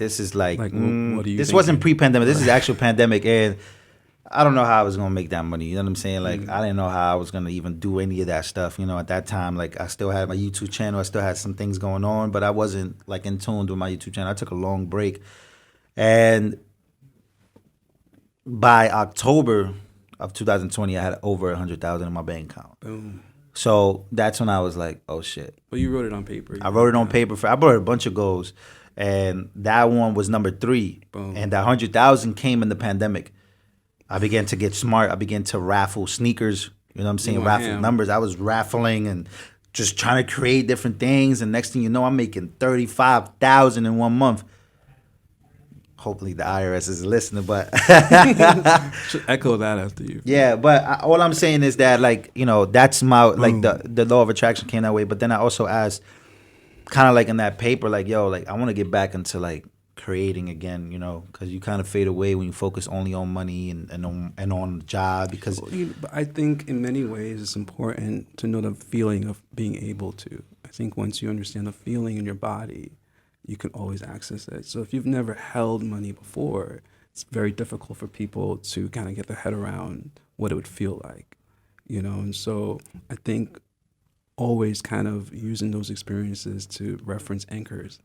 this is like, what are you this thinking? wasn't pre-pandemic. This is actual pandemic, and I don't know how I was gonna make that money. You know what I'm saying? Like, I didn't know how I was gonna even do any of that stuff. You know, at that time, like, I still had my YouTube channel. I still had some things going on, but I wasn't like in tune with my YouTube channel. I took a long break, and by October of 2020, I had over 100,000 in my bank account. Boom. So that's when I was like, oh shit. But you wrote it on paper. I wrote it on paper. I wrote a bunch of goals, and that one was number 3. Boom. And that 100,000 came in the pandemic. I began to get smart. I began to raffle sneakers. You know what I'm saying? Raffle numbers. I was raffling and just trying to create different things. And next thing you know, I'm making 35,000 in 1 month. Hopefully the IRS is listening, but should echo that after you. Yeah, but all I'm saying is that, like, you know, that's my, like, the law of attraction came that way. But then I also asked, kind of like in that paper, like, yo, like, I want to get back into like creating again, you know, because you kind of fade away when you focus only on money and on the job. Because but I think in many ways it's important to know the feeling of being able to. I think once you understand the feeling in your body, you can always access it. So if you've never held money before, it's very difficult for people to kind of get their head around what it would feel like, you know? And so I think always kind of using those experiences to reference anchors,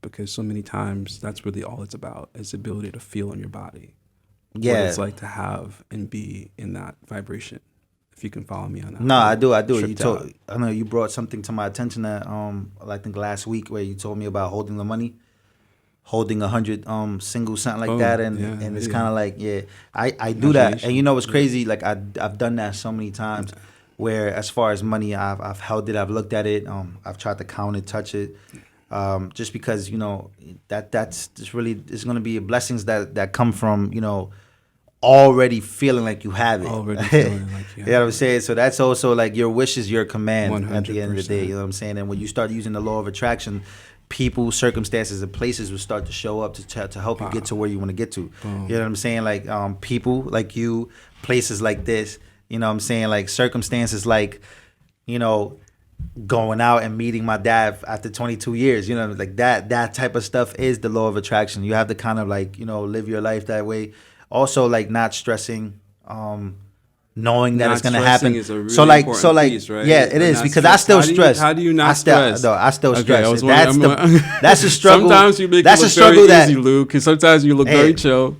because so many times that's really all it's about, is the ability to feel in your body what it's like to have and be in that vibration. If you can follow me on that. No, I do. I know you brought something to my attention that I think last week, where you told me about holding the money, holding 100 single something like that, and it's kind of like, I do that, and you know what's crazy? Like I've done that so many times, where as far as money, I've held it, I've looked at it, I've tried to count it, touch it, just because, you know, that's just really, it's going to be blessings that come from, you know, already feeling like you have it. Already feeling like you have You know what I'm saying? So that's also like your wish is your command 100%. at the end of the day. You know what I'm saying? And when you start using the law of attraction, people, circumstances, and places will start to show up to help you get to where you want to get to. Boom. You know what I'm saying? Like people like you, places like this. You know what I'm saying? Like circumstances like, you know, going out and meeting my dad after 22 years. You know, like that type of stuff is the law of attraction. You have to kind of like, you know, live your life that way. Also, like not stressing, knowing that it's gonna happen. Is a really so like, piece, right? yeah, it is, because I still stress. How do you not stress? I still Okay, stress. That's a struggle. Sometimes you make it look very easy, Luke, because sometimes you look very chill.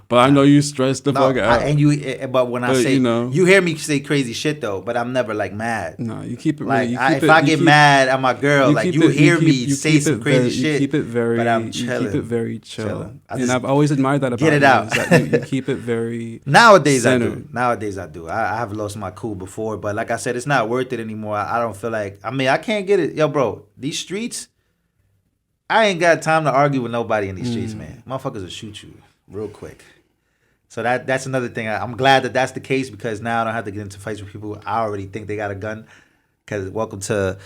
But I know you stress the fuck out. But when I say, you hear me say crazy shit though, but I'm never like mad. No, you keep it like if I get mad at my girl, like you hear me say some crazy shit. You keep it very, but I'm chilling. You keep it very chill. And I've always admired that about you. Get it out. You keep it very Nowadays centered. I do. I have lost my cool before, but like I said, it's not worth it anymore. I don't feel like, I mean, I can't get it. Yo, bro, these streets, I ain't got time to argue with nobody in these streets, man. Motherfuckers will shoot you real quick. So that's another thing. I'm glad that that's the case, because now I don't have to get into fights with people I already think they got a gun. Because welcome to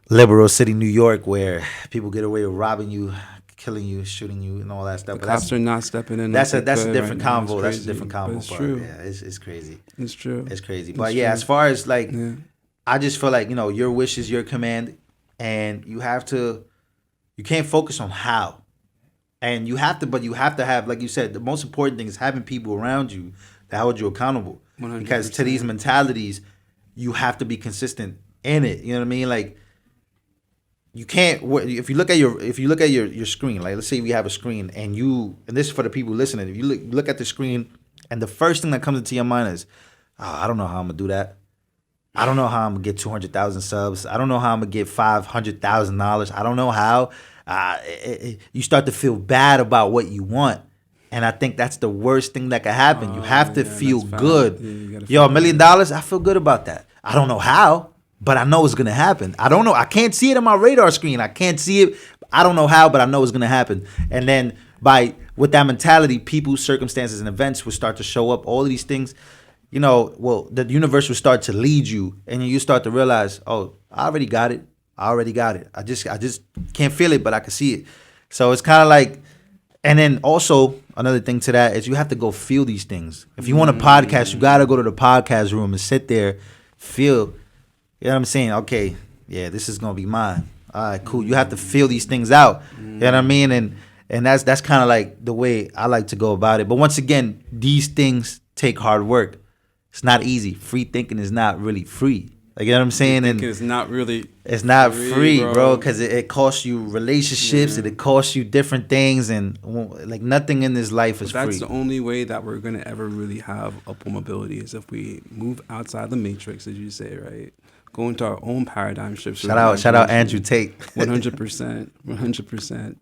liberal city, New York, where people get away with robbing you, killing you, shooting you, and all that stuff. The cops are not stepping in. That's a different convo. That's a different convo. It's true. Yeah, it's crazy. It's true. It's crazy. But yeah, as far as like, I just feel like, you know, your wish is your command, and you can't focus on how. And you have to have, like you said, the most important thing is having people around you that hold you accountable. 100%. Because to these mentalities, you have to be consistent in it. You know what I mean? Like, you can't, if you look at your screen, like let's say we have a screen, and this is for the people listening, if you look at the screen and the first thing that comes into your mind is, I don't know how I'm gonna do that. I don't know how I'm gonna get 200,000 subs. I don't know how I'm gonna get $500,000. I don't know how. You start to feel bad about what you want. And I think that's the worst thing that could happen. You have to feel good. Yo, $1 million, I feel good about that. I don't know how, but I know it's going to happen. I don't know. I can't see it on my radar screen. I can't see it. I don't know how, but I know it's going to happen. And then with that mentality, people, circumstances, and events will start to show up. All of these things, you know, well, the universe will start to lead you. And you start to realize, oh, I already got it. I just can't feel it, but I can see it. So it's kind of like, and then also another thing to that is you have to go feel these things. If you want a podcast, you got to go to the podcast room and sit there, feel, you know what I'm saying? Okay, yeah, this is going to be mine. All right, cool. You have to feel these things out. You know what I mean? And And that's kind of like the way I like to go about it. But once again, these things take hard work. It's not easy. Free thinking is not really free. Like, you know what I'm saying? And it's not really. it's not free, bro, because Yeah. it costs you relationships, and it costs you different things, and like nothing in this life is But that's free. the only way that we're gonna ever really have upward mobility is if we move outside the matrix, as you say, right? Go into our own paradigm shifts. Shout out Andrew Tate. 100%, 100%.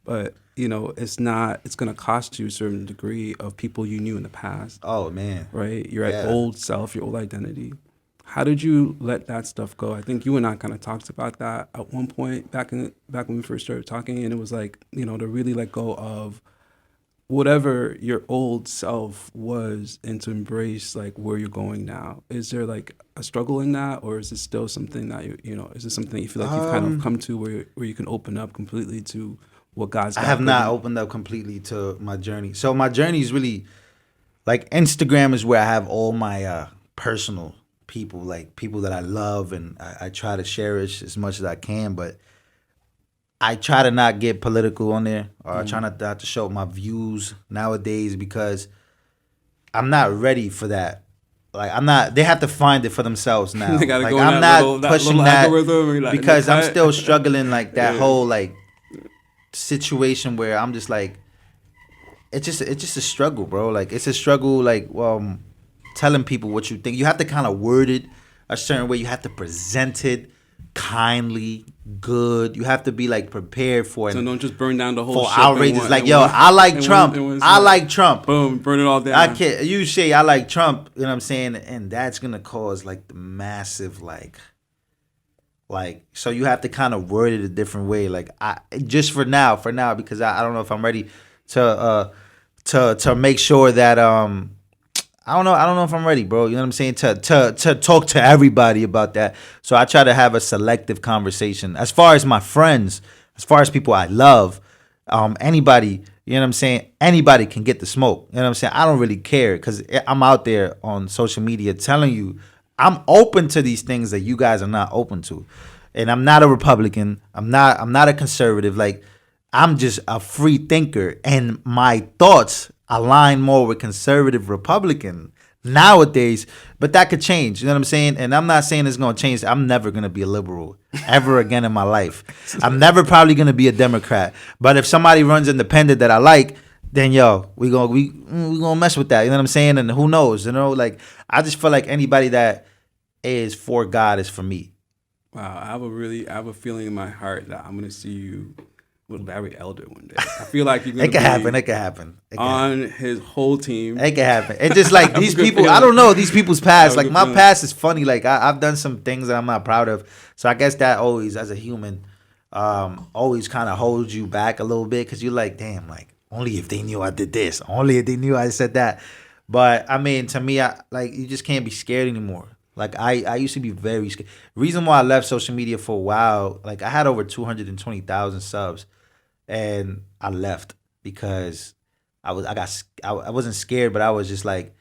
But you know, it's gonna cost you a certain degree of people you knew in the past. Oh man, Right? Your Yeah. old self, your old identity. How did you let that stuff go? I think you and I kind of talked about that at one point back when we first started talking, and it was like, you know, to really let go of whatever your old self was and to embrace like where you're going now. Is there like a struggle in that, or is it still something that you know, is it something you feel like you've kind of come to where you can open up completely to what God's I got have for not you? opened up completely to my journey. So my journey is really like Instagram is where I have all my personal people, like people that I love, and I try to cherish as much as I can. But I try to not get political on there, or I try not to show my views nowadays because I'm not ready for that. Like I'm not. They have to find it for themselves now. They gotta like go in I'm that not little- pushing little that algorithm and, like, because I'm cut. still struggling like that Yeah. whole like situation where I'm just like it's just a struggle, bro. Like it's a struggle. Like telling people what you think. You have to kind of word it a certain way. You have to present it kindly, good. You have to be like prepared for it. So don't just burn down the whole For ship in outrageous, one- like in yo, one- I like in Trump. one- in one I shot. like Trump. Boom, burn it all down. I can't. You say I like Trump. You know what I'm saying, and that's gonna cause like the massive like. So you have to kind of word it a different way. Like I just for now, because I don't know if I'm ready to make sure that I don't know if I'm ready, bro. You know what I'm saying? To talk to everybody about that. So I try to have a selective conversation. As far as my friends, as far as people I love, anybody, you know what I'm saying? Anybody can get the smoke. You know what I'm saying? I don't really care because I'm out there on social media telling you I'm open to these things that you guys are not open to. And I'm not a Republican. I'm not a conservative. Like I'm just a free thinker, and my thoughts align more with conservative Republican nowadays. But that could change. You know what I'm saying? And I'm not saying it's gonna change. I'm never gonna be a liberal ever again in my life. I'm never probably gonna be a Democrat. But if somebody runs independent that I like, then yo, we gonna mess with that. You know what I'm saying? And who knows? You know, like I just feel like anybody that is for God is for me. Wow, I have a feeling in my heart that I'm gonna see you with Larry Elder one day. I feel like you're gonna It can be happen. It can happen. It can happen. on his whole team. It can happen. It's just like I have these a good people. I feeling. don't know these people's I past. have a Like good my feeling. past is funny. Like I've done some things that I'm not proud of. So I guess that always, as a human, always kind of holds you back a little bit because you're like, damn, like only if they knew I did this, only if they knew I said that. But I mean, to me, you just can't be scared anymore. Like I used to be very scared. Reason why I left social media for a while, like I had over 220,000 subs, and I left because I wasn't scared, but I was just like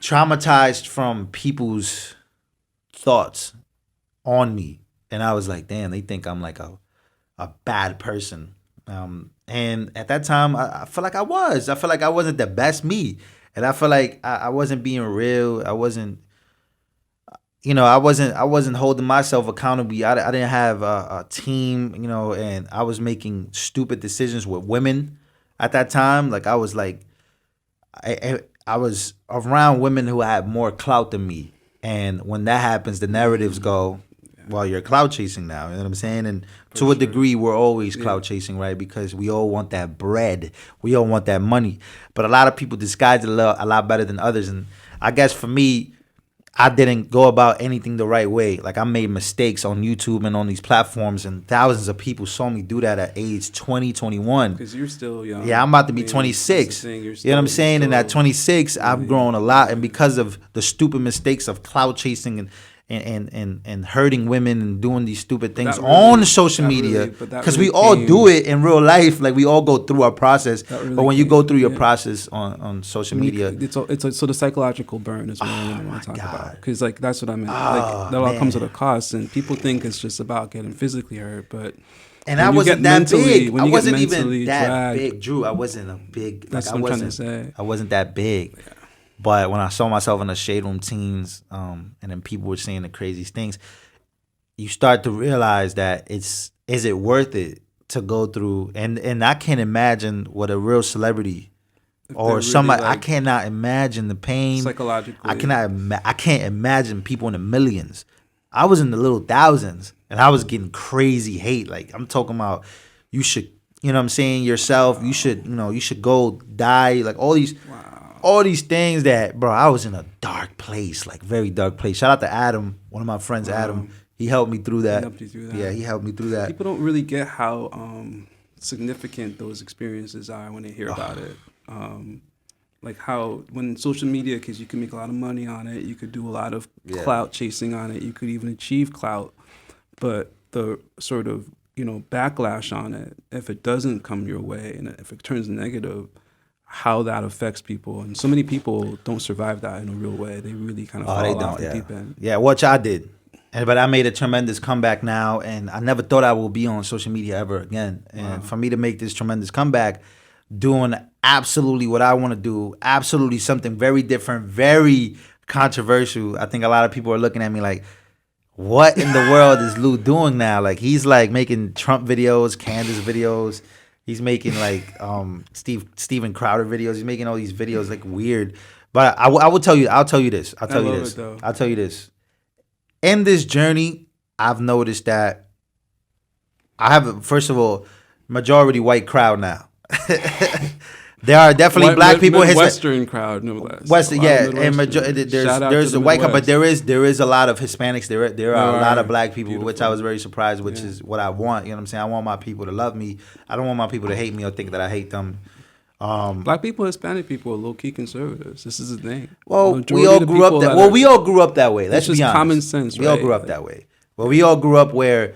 traumatized from people's thoughts on me, and I was like, damn, they think I'm like a bad person. And at that time, I feel like I was. I feel like I wasn't the best me, and I feel like I wasn't being real. I wasn't. I wasn't holding myself accountable. I didn't have a team, and I was making stupid decisions with women at that time. Like I was like, I was around women who had more clout than me, and when that happens, the narratives go, well, you're clout chasing now. You know what I'm saying? And to a degree, we're always clout chasing, right? Because we all want that bread, we all want that money. But a lot of people disguise it a lot better than others, and I guess for me, I didn't go about anything the right way. Like I made mistakes on YouTube and on these platforms, and thousands of people saw me do that at age 20, 21. Because you're still young. Yeah, I'm about to be I mean, 26. that's the thing, You know what I'm saying? And at 26, I've grown a lot, and because of the stupid mistakes of clout chasing and hurting women and doing these stupid things on social media, because we all do it in real life. Like we all go through our process, but when you go through your process on social media, so the psychological burn is what I want to talk about, because like that's what I meant. Like that all man. comes at a cost, and people think it's just about getting physically hurt, but And When I you wasn't get that mentally- big. when I you get wasn't even mentally that dragged- big, Drew. I wasn't a big. That's like, what I I'm trying to wasn't. say. I wasn't that big. But when I saw myself in the Shade Room Teens, and then people were saying the craziest things, you start to realize that is it worth it to go through? And I can't imagine what a real celebrity If or they're really, somebody. I like, cannot imagine the pain. psychologically. I can't imagine people in the millions. I was in the little thousands, and I was getting crazy hate. Like, I'm talking about, you should, you know what I'm saying, yourself. You should, you should go die. Like, all these things that, bro, I was in a dark place, like very dark place. Shout out to Adam, one of my friends, Adam. He helped me through that. He helped you through that. Yeah, he helped me through that. People don't really get how significant those experiences are when they hear about it. Like how when social media, because you can make a lot of money on it, you could do a lot of clout chasing on it, you could even achieve clout, but the sort of backlash on it, if it doesn't come your way and if it turns negative, how that affects people, and so many people don't survive that in a real way. They really kind of fall off the deep end. Yeah, which I did. But I made a tremendous comeback now, and I never thought I would be on social media ever again. And for me to make this tremendous comeback, doing absolutely what I want to do, absolutely something very different, very controversial. I think a lot of people are looking at me like, what in the world is Lou doing now? Like, he's like making Trump videos, Candace videos. He's making like Steven Crowder videos. He's making all these videos like weird. But I will tell you, I'll tell you this. I'll tell you this. In this journey, I've noticed that I have, first of all, majority white crowd now. There are definitely black people. Western crowd, no less. Western, yeah, and there's a white crowd, but there is a lot of Hispanics. There are a lot of black people, which I was very surprised. Which is what I want. You know what I'm saying? I want my people to love me. I don't want my people to hate me or think that I hate them. Black people, Hispanic people are low key conservatives. This is the thing. Well, we all grew up that. Well, we all grew up that way. Let's be honest. Common sense. We all grew up that way. Well, we all grew up where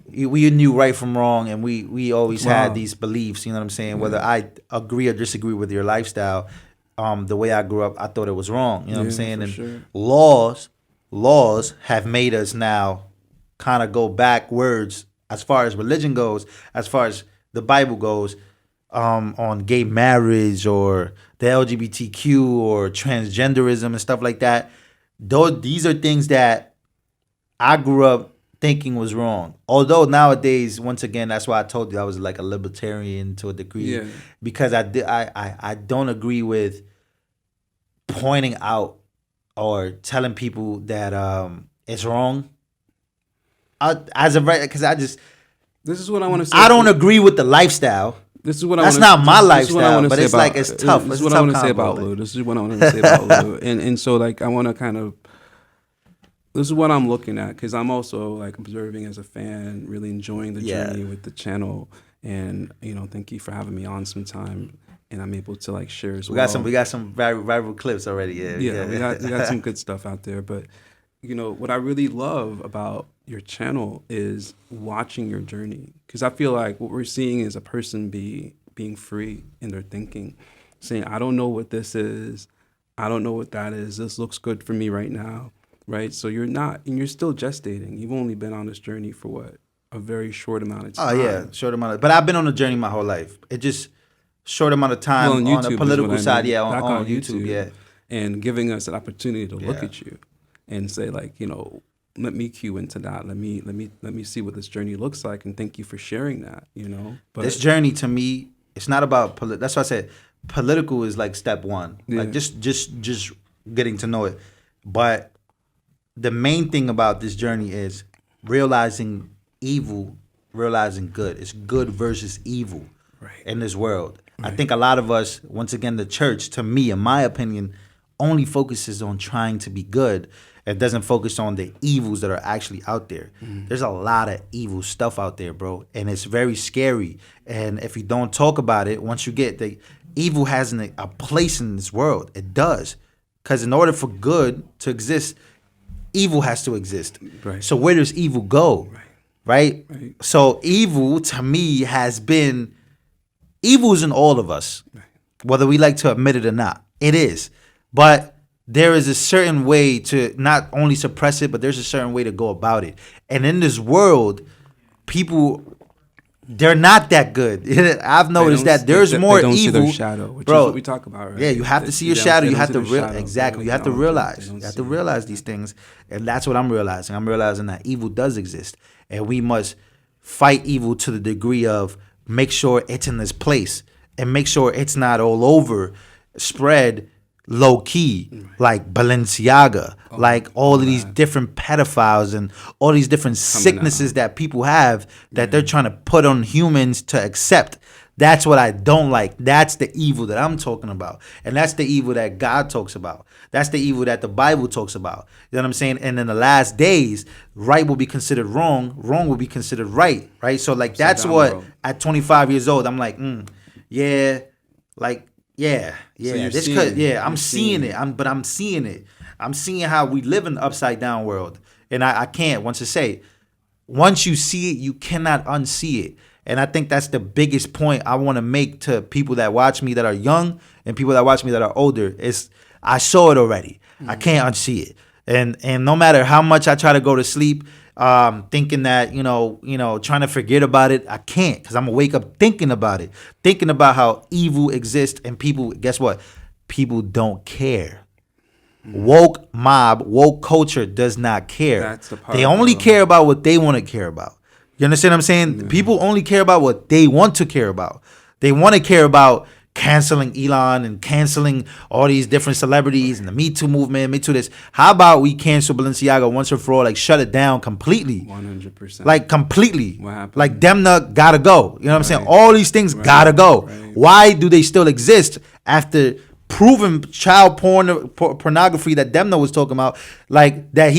we knew right from wrong, and we always had these beliefs. You know what I'm saying? Whether I agree or disagree with your lifestyle, the way I grew up, I thought it was wrong. You know what I'm saying? And laws have made us now kind of go backwards as far as religion goes, as far as the Bible goes. On gay marriage or the LGBTQ or transgenderism and stuff like that. These are things that I grew up thinking was wrong. Although nowadays, once again, that's why I told you I was like a libertarian to a degree. Yeah. Because I don't agree with pointing out or telling people that it's wrong. This is what I want to say. I don't agree with the lifestyle. This is what That's not my lifestyle, but it's like it's tough. This is what I want to say about Lou. This is what I want to say about Lou. And so like I want to kind of, this is what I'm looking at, because I'm also like observing as a fan, really enjoying the journey with the channel. And thank you for having me on sometime. And I'm able to like share as well. We got some viral clips already. Yeah. We got some good stuff out there. But what I really love about your channel is watching your journey, because I feel like what we're seeing is a person being free in their thinking, saying, I don't know what this is, I don't know what that is, this looks good for me right now, right? So you're still gestating. You've only been on this journey for what, a very short amount of time. Oh yeah, short amount but I've been on a journey my whole life. It just short amount of time on the political side. Yeah, on YouTube. Yeah, and giving us an opportunity to look at you and say like, let me cue into that. Let me see what this journey looks like, and thank you for sharing that. But this journey to me, it's not about that's why I said political is like step one, like just getting to know it. But the main thing about this journey is realizing evil, realizing good. It's good versus evil in this world. Right. I think a lot of us, once again, the church, to me, in my opinion, only focuses on trying to be good. It doesn't focus on the evils that are actually out there. There's a lot of evil stuff out there, bro. And it's very scary. And if you don't talk about it, once you get the evil has a place in this world. It does. Because in order for good to exist, evil has to exist. Right. So where does evil go? Right? So evil, to me, has been... Evil is in all of us. Whether we like to admit it or not. It is. But... there is a certain way to not only suppress it, but there's a certain way to go about it. And in this world, people they're not that good. I've noticed that there's more they don't evil. see their shadow, which bro, is what we talk about, right? yeah, you have to see your Yeah, shadow. they You don't have see to their shadow. exactly. You have to realize. You have to realize these things, and that's what I'm realizing. I'm realizing that evil does exist, and we must fight evil to the degree of make sure it's in this place, and make sure it's not all over, spread low key like Balenciaga, like all of these different pedophiles and all these different sicknesses that people have that they're trying to put on humans to accept. That's what I don't like. That's the evil that I'm talking about. And that's the evil that God talks about. That's the evil that the Bible talks about. You know what I'm saying? And in the last days, right will be considered wrong, wrong will be considered right, right? So like that's what world. at 25 years old, I'm like, yeah, like yeah. So you're This seeing could it. yeah, I'm You're seeing seeing it. I'm seeing it. I'm seeing how we live in the upside down world. And I can't once to say, once you see it, you cannot unsee it. And I think that's the biggest point I want to make to people that watch me that are young and people that watch me that are older. Is I saw it already. I can't unsee it. And no matter how much I try to go to sleep, thinking that trying to forget about it, I can't, because I'm gonna wake up thinking about it, thinking about how evil exists, and people. Guess what? People don't care. Woke mob, woke culture does not care. That's the part, they only bro. care about what they want to care about. You understand what I'm saying? People only care about what they want to care about. They want to care about canceling Elon and canceling all these different celebrities and the Me Too movement, Me Too this. How about we cancel Balenciaga once and for all, like shut it down completely? 100%. Like completely. What happened? Like Demna gotta go. You know what I'm saying? Right. All these things gotta go. Right. Why do they still exist after proven child pornography that Demna was talking about, like that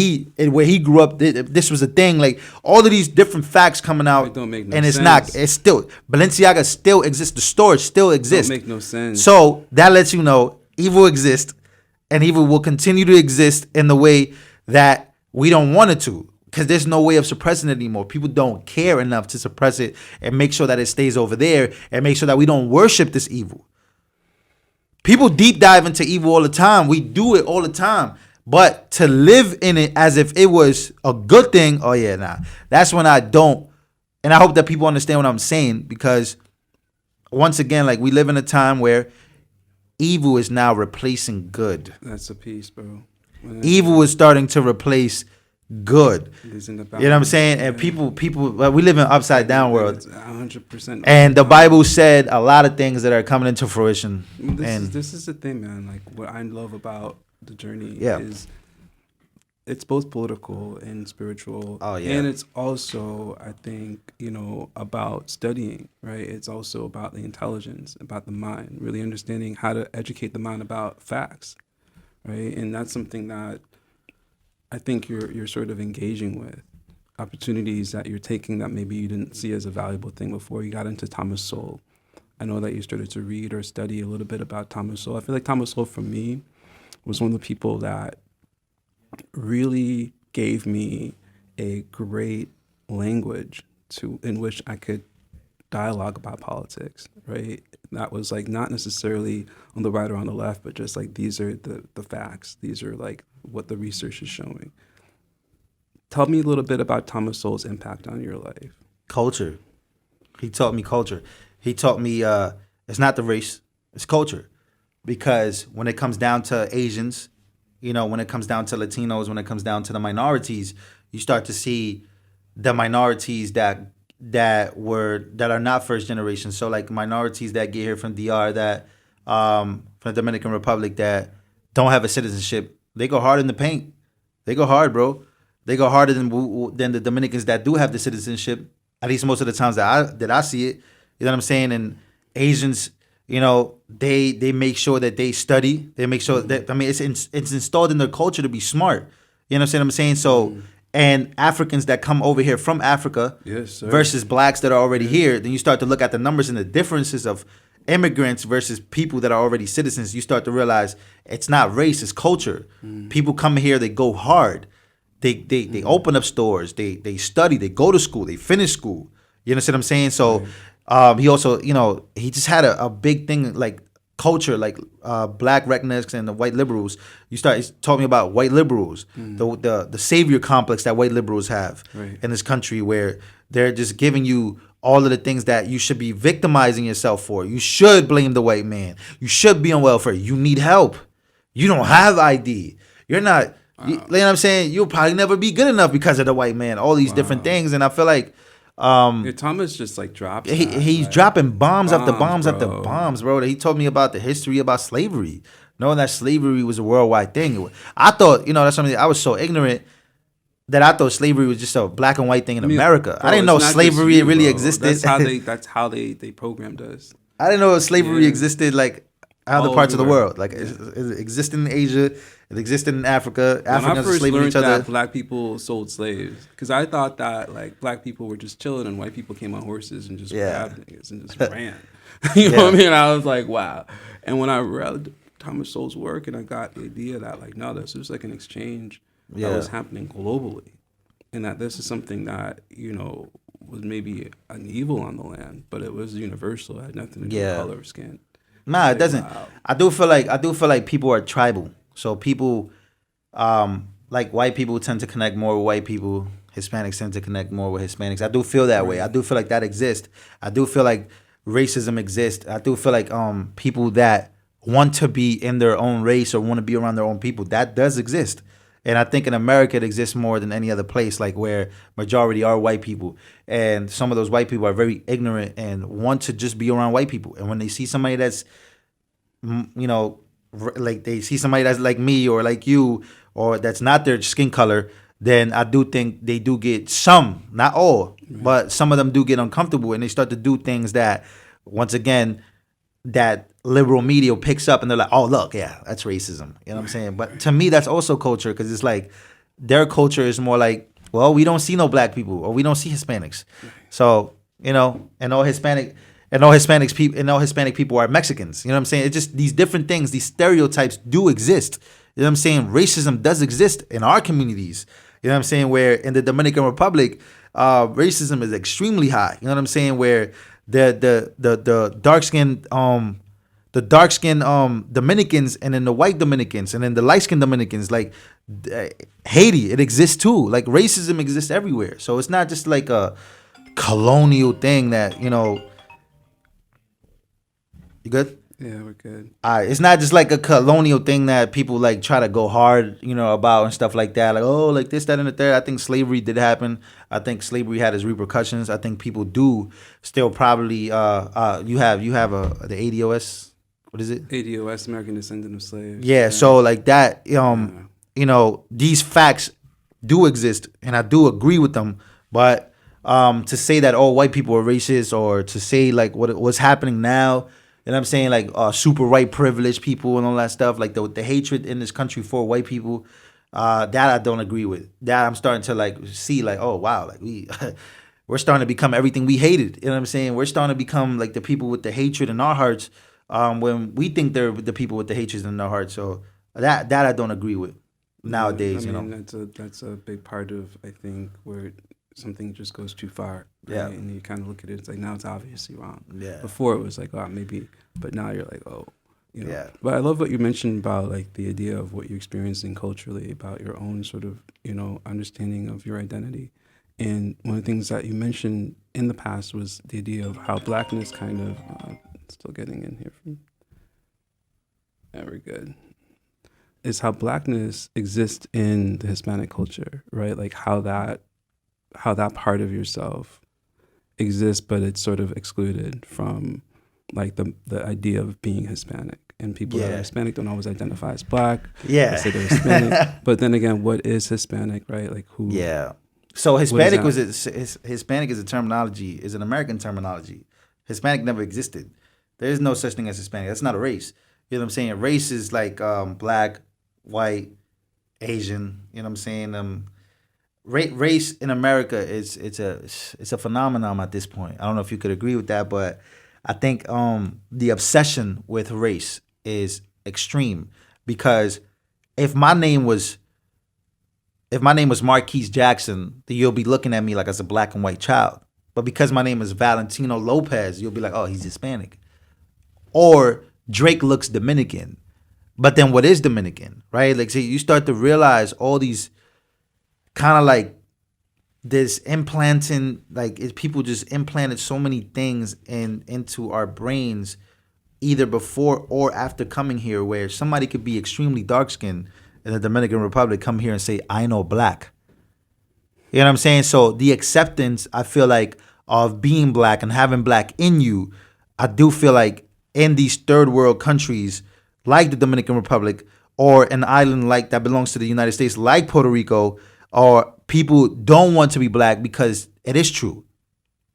where he grew up, this was a thing, like all of these different facts coming out, It don't make no and it's sense. not, it's still, Balenciaga still exists, the store still exists. Don't make no sense. So that lets you know evil exists, and evil will continue to exist in the way that we don't want it to, because there's no way of suppressing it anymore. People don't care enough to suppress it and make sure that it stays over there and make sure that we don't worship this evil. People deep dive into evil all the time. We do it all the time. But to live in it as if it was a good thing, oh yeah, nah. That's when I don't. And I hope that people understand what I'm saying, because once again, like we live in a time where evil is now replacing good. That's a piece, bro. Evil is starting to replace good. You know what I'm saying? And people, well, we live in an upside down world. 100%. And the Bible said a lot of things that are coming into fruition. This is the thing, man. Like what I love about the journey is it's both political and spiritual. Oh, yeah. And it's also, I think, about studying, right? It's also about the intelligence, about the mind, really understanding how to educate the mind about facts, right? And that's something that I think you're sort of engaging with, opportunities that you're taking that maybe you didn't see as a valuable thing before you got into Thomas Sowell. I know that you started to read or study a little bit about Thomas Sowell. I feel like Thomas Sowell, for me, was one of the people that really gave me a great language in which I could dialogue about politics, right? That was like not necessarily on the right or on the left, but just like these are the facts. These are like what the research is showing. Tell me a little bit about Thomas Sowell's impact on your life. Culture. He taught me culture. He taught me it's not the race, it's culture. Because when it comes down to Asians, when it comes down to Latinos, when it comes down to the minorities, you start to see the minorities that are not first generation. So like minorities that get here from DR, that from the Dominican Republic, that don't have a citizenship, they go hard in the paint. They go hard, bro. They go harder than the Dominicans that do have the citizenship. At least most of the times that I see it. You know what I'm saying? And Asians, they make sure that they study. They make sure that, it's installed in their culture to be smart. You know what I'm saying? So, and Africans that come over here from Africa versus blacks that are already here, then you start to look at the numbers and the differences of immigrants versus people that are already citizens. You start to realize it's not race, it's culture. People come here, they go hard. They open up stores, they study, they go to school, they finish school. You know what I'm saying? So he also, he just had a big thing like culture, like black rednecks and the white liberals. He taught me about white liberals, the savior complex that white liberals have in this country, where they're just giving you all of the things that you should be victimizing yourself for. You should blame the white man. You should be on welfare. You need help. You don't have ID. You're not, you know what I'm saying? You'll probably never be good enough because of the white man. All these different things. And I feel like Thomas just like drops. he's dropping bombs after bombs after bro. bombs, bro. He told me about the history about slavery, knowing that slavery was a worldwide thing. I thought, that's something I was so ignorant that I thought slavery was just a black and white thing in America. Bro, I didn't know it's not slavery just you, really bro. existed. That's how they programmed us. I didn't know slavery existed like other All parts of the everywhere. world. Like it existed in Asia, it existed in Africa. When I Africans first enslaved learned each other. that black people sold slaves, because I thought that like black people were just chilling and white people came on horses and just grabbed niggas and just ran. You know what I mean? I was like, wow. And when I read Thomas Sowell's work and I got the idea that like, no, this was like an exchange that was happening globally, and that this is something that was maybe an evil on the land, but it was universal. It had nothing to do with color of skin. Nah, it doesn't. Wow. I do feel like people are tribal. So people, like white people tend to connect more with white people. Hispanics tend to connect more with Hispanics. I do feel that way. I do feel like that exists. I do feel like racism exists. I do feel like people that want to be in their own race or want to be around their own people, that does exist. And I think in America it exists more than any other place, like where majority are white people. And some of those white people are very ignorant and want to just be around white people. And when they see somebody that's, like they see somebody that's like me or like you or that's not their skin color, then I do think they do get some, not all, but some of them do get uncomfortable and they start to do things that, once again, that liberal media picks up and they're like, oh, look, yeah, that's racism. You know what I'm saying? But to me, that's also culture because it's like their culture is more like, well, we don't see no black people or we don't see Hispanics. So, and all Hispanic people are Mexicans. You know what I'm saying? It's just these different things, these stereotypes do exist. You know what I'm saying? Racism does exist in our communities. You know what I'm saying? Where in the Dominican Republic, racism is extremely high. You know what I'm saying? Where the dark skinned Dominicans and then the white Dominicans and then the light skinned Dominicans, like Haiti, it exists too. Like racism exists everywhere. So it's not just like a colonial thing that, you good? Yeah, we're good. All right, it's not just like a colonial thing that people like try to go hard, about and stuff like that. Like, oh, like this, that, and the third. I think slavery did happen. I think slavery had its repercussions. I think people do still probably. You have the ADOS. What is it? ADOS, American Descendant of Slaves. Yeah. So like that. These facts do exist, and I do agree with them. But to say that all white people are racist, or to say like what's happening now. You know what I'm saying? Like super white privileged people and all that stuff. Like the hatred in this country for white people, that I don't agree with. That I'm starting to like see like, oh wow, like we're starting to become everything we hated. You know what I'm saying? We're starting to become like the people with the hatred in our hearts when we think they're the people with the hatred in their hearts. So that I don't agree with nowadays. I mean, that's a big part of, I think, where something just goes too far. Right? Yeah. And you kind of look at it, it's like, now it's obviously wrong. Yeah. Before it was like, oh, maybe, but now you're like, oh, Yeah. But I love what you mentioned about like the idea of what you're experiencing culturally, about your own sort of, understanding of your identity. And one of the things that you mentioned in the past was the idea of how blackness kind of, still getting in here from, very good, is how blackness exists in the Hispanic culture, right? Like how that part of yourself exists, but it's sort of excluded from like the idea of being Hispanic. And people that are Hispanic don't always identify as black. Yeah. They say they're Hispanic. But then again, what is Hispanic, right? Like who? Yeah. So Hispanic What is Hispanic is a terminology, is an American terminology. Hispanic never existed. There is no such thing as Hispanic. That's not a race. You know what I'm saying? Race is like black, white, Asian. You know what I'm saying? Race in America it's a phenomenon at this point. I don't know if you could agree with that, but I think the obsession with race is extreme because if my name was Marquise Jackson, then you'll be looking at me like as a black and white child. But because my name is Valentino Lopez, you'll be like, oh, he's Hispanic. Or Drake looks Dominican. But then what is Dominican, right? Like, see, you start to realize all these kind of like this implanting, like people just implanted so many things into our brains, either before or after coming here, where somebody could be extremely dark skinned in the Dominican Republic, come here and say, I know black. You know what I'm saying? So the acceptance, I feel like, of being black and having black in you, I do feel like in these third world countries like the Dominican Republic, or an island like that belongs to the United States, like Puerto Rico, or people don't want to be black because it is true.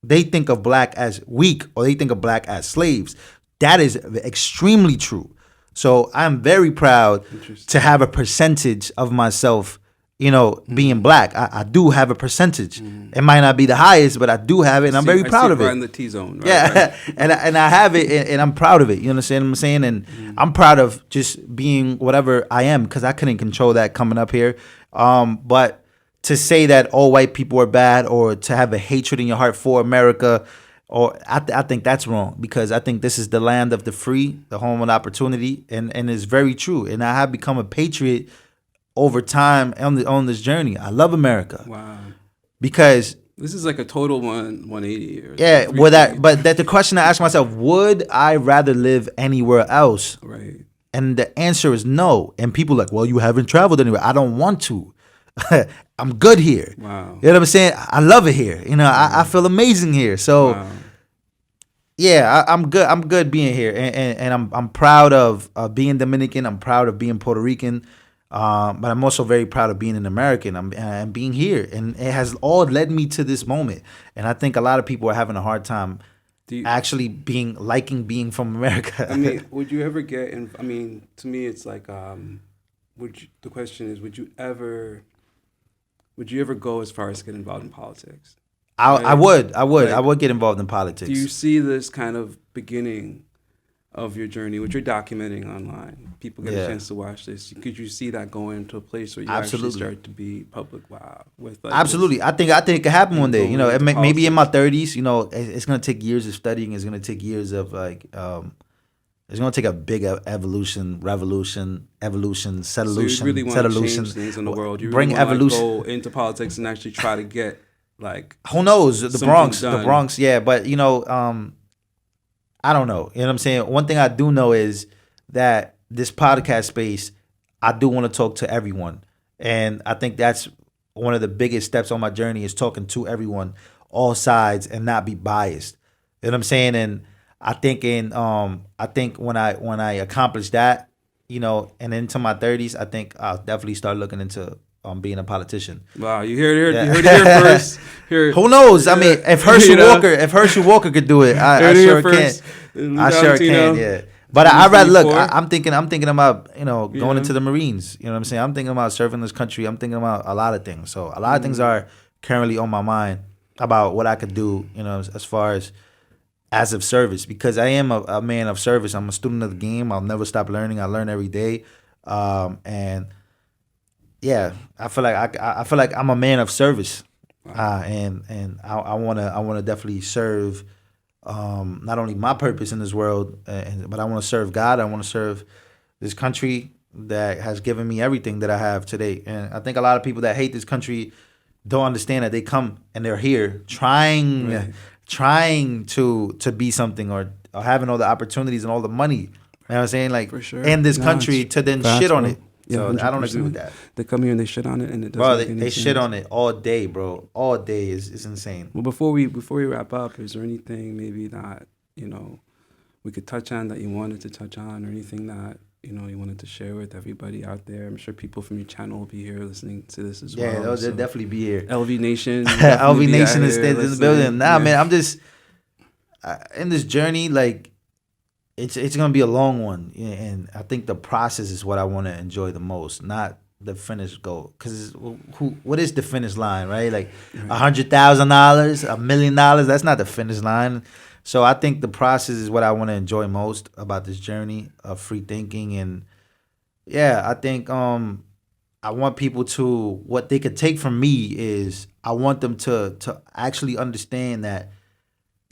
They think of black as weak, or they think of black as slaves. That is extremely true. So I'm very proud to have a percentage of myself, being black. I do have a percentage. It might not be the highest, but I do have it, and I'm very proud of it. Right in the T zone. Right, yeah, right. and I have it, and I'm proud of it. You understand what I'm saying? And I'm proud of just being whatever I am, because I couldn't control that coming up here. But to say that all white people are bad, or to have a hatred in your heart for America, or I think that's wrong, because I think this is the land of the free, the home of opportunity, and it's very true. And I have become a patriot over time on this journey. I love America. Wow. Because this is like a total 180. Yeah, but the question I ask myself, would I rather live anywhere else? Right. And the answer is no. And people are like, well, you haven't traveled anywhere. I don't want to. I'm good here. Wow. You know what I'm saying? I love it here. I feel amazing here. So Wow. yeah, I'm good. I'm good being here, and I'm proud of being Dominican. I'm proud of being Puerto Rican. But I'm also very proud of being an American and being here. And it has all led me to this moment. And I think a lot of people are having a hard time actually liking being from America. I mean, would you ever get in? I mean, to me, it's like, the question is, would you ever go as far as get involved in politics? I would get involved in politics. Do you see this kind of beginning of your journey, which you're documenting online? People get a chance to watch this. Could you see that going to a place where you actually start to be public? Wow, with like absolutely. I think it could happen one day. Maybe in my 30s. It's gonna take years of studying. It's gonna take years of it's gonna take a big revolution, solution. So you really want to change things in the world. You bring really want evolution. to go into politics and actually try to get who knows, the Bronx, done. Yeah, but I don't know. You know what I'm saying? One thing I do know is that this podcast space, I do want to talk to everyone. And I think that's one of the biggest steps on my journey, is talking to everyone, all sides, and not be biased. You know what I'm saying? And I think when I accomplish that, and into my 30s, I think I'll definitely start looking into being a politician. Wow, you heard it here first. Who knows? I mean, if Herschel Walker could do it, I sure can. I sure can. Yeah. But I rather look. I'm thinking about going into the Marines. You know what I'm saying? I'm thinking about serving this country. I'm thinking about a lot of things. So a lot of things are currently on my mind about what I could do. As far as of service, because I am a man of service. I'm a student of the game. I'll never stop learning. I learn every day, and yeah, I feel like I'm a man of service, and I wanna definitely serve, not only my purpose in this world, but I want to serve God. I want to serve this country that has given me everything that I have today. And I think a lot of people that hate this country don't understand that they come and they're here trying to be something, or having all the opportunities and all the money. You know what I'm saying? Like, for sure. In this country, to then shit on it. So 100%. I don't agree with that. They come here and they shit on it, and it doesn't. Bro, make any they sense. shit on it all day, bro. All day is insane. Well, before we wrap up, is there anything maybe that we could touch on that you wanted to touch on, or anything that you wanted to share with everybody out there? I'm sure people from your channel will be here listening to this as well. Yeah, they'll definitely be here. LV Nation, LV Nation is in the building. Nah, yeah. man, I'm just in this journey. Like, it's gonna be a long one, and I think the process is what I want to enjoy the most, not the finish goal. Because what is the finish line, right? Like $100,000, $1 million. That's not the finish line. So I think the process is what I want to enjoy most about this journey of free thinking. And yeah, I think I want people to, what they could take from me is, I want them to actually understand that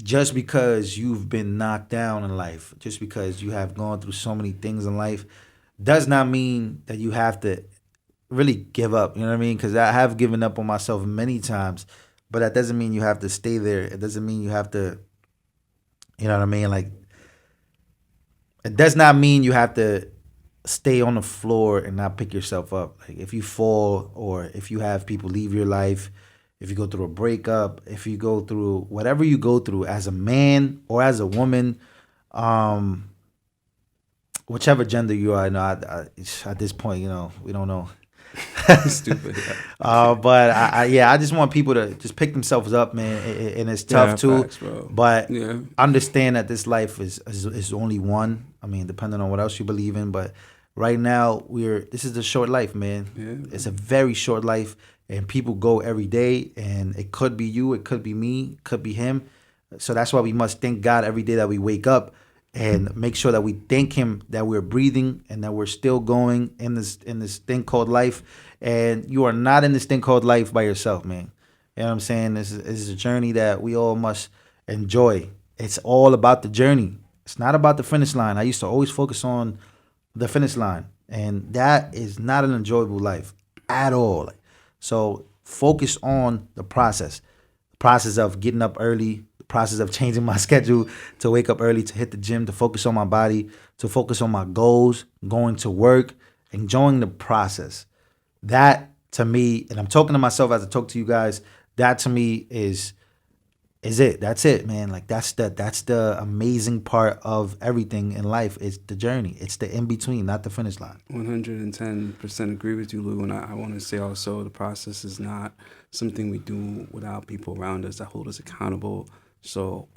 just because you've been knocked down in life, just because you have gone through so many things in life, does not mean that you have to really give up. You know what I mean? Because I have given up on myself many times, but that doesn't mean you have to stay there. It doesn't mean you have to, you know what I mean? Like, it does not mean you have to stay on the floor and not pick yourself up. Like, if you fall, or if you have people leave your life, if you go through a breakup, if you go through whatever you go through as a man or as a woman, um, whichever gender you are, at this point, we don't know. Stupid. But I just want people to just pick themselves up, man. And it's tough too. Facts, bro. But Yeah. understand that this life is only one. I mean, depending on what else you believe in. But right now, this is a short life, man. Yeah. It's a very short life, and people go every day. And it could be you, it could be me, it could be him. So that's why we must thank God every day that we wake up, and make sure that we thank him that we're breathing and that we're still going in this thing called life. And you are not in this thing called life by yourself, man. You know what I'm saying? This is a journey that we all must enjoy. It's all about the journey. It's not about the finish line. I used to always focus on the finish line, and that is not an enjoyable life at all. So focus on the process of getting up early, the process of changing my schedule to wake up early, to hit the gym, to focus on my body, to focus on my goals, going to work, enjoying the process. That to me, and I'm talking to myself as I talk to you guys, that to me is it. That's it, man. Like, that's the amazing part of everything in life. It's the journey. It's the in between, not the finish line. 110% agree with you, Lou. And I want to say also, the process is not something we do without people around us that hold us accountable. So,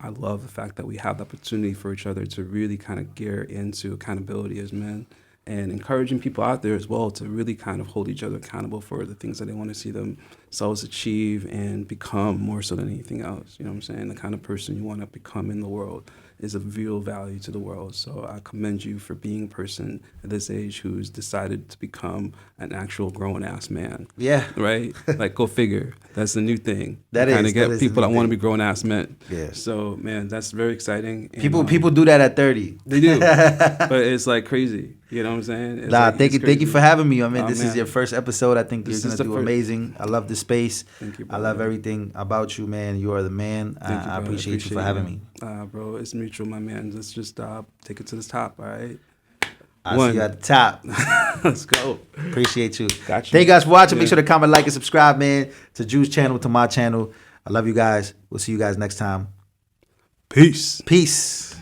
I love the fact that we have the opportunity for each other to really kind of gear into accountability as men, and encouraging people out there as well to really kind of hold each other accountable for the things that they want to see themselves achieve and become, more so than anything else. You know what I'm saying? The kind of person you want to become in the world is of real value to the world. So I commend you for being a person at this age who's decided to become an actual grown-ass man. Yeah. Right? Like, go figure. That's the new thing. That kind is of get the people new that want to thing. be grown-ass men. Yeah. So, man, that's very exciting. And, People do that at 30. They do. But it's like crazy. You know what I'm saying? It's Thank you for having me. I mean, this is man. your first episode. I think This you're is gonna the do amazing. I love the space. Thank you, I bro. love everything about you, man. You are the man. Thank you, I bro. appreciate you for having me. Bro, it's mutual, my man. Let's just take it to the top, all right? I'll see you at the top. Let's go. Appreciate you. Got you. Thank you guys for watching. Make Yeah. sure to comment, like, and subscribe, man. To Drew's channel, to my channel. I love you guys. We'll see you guys next time. Peace. Peace.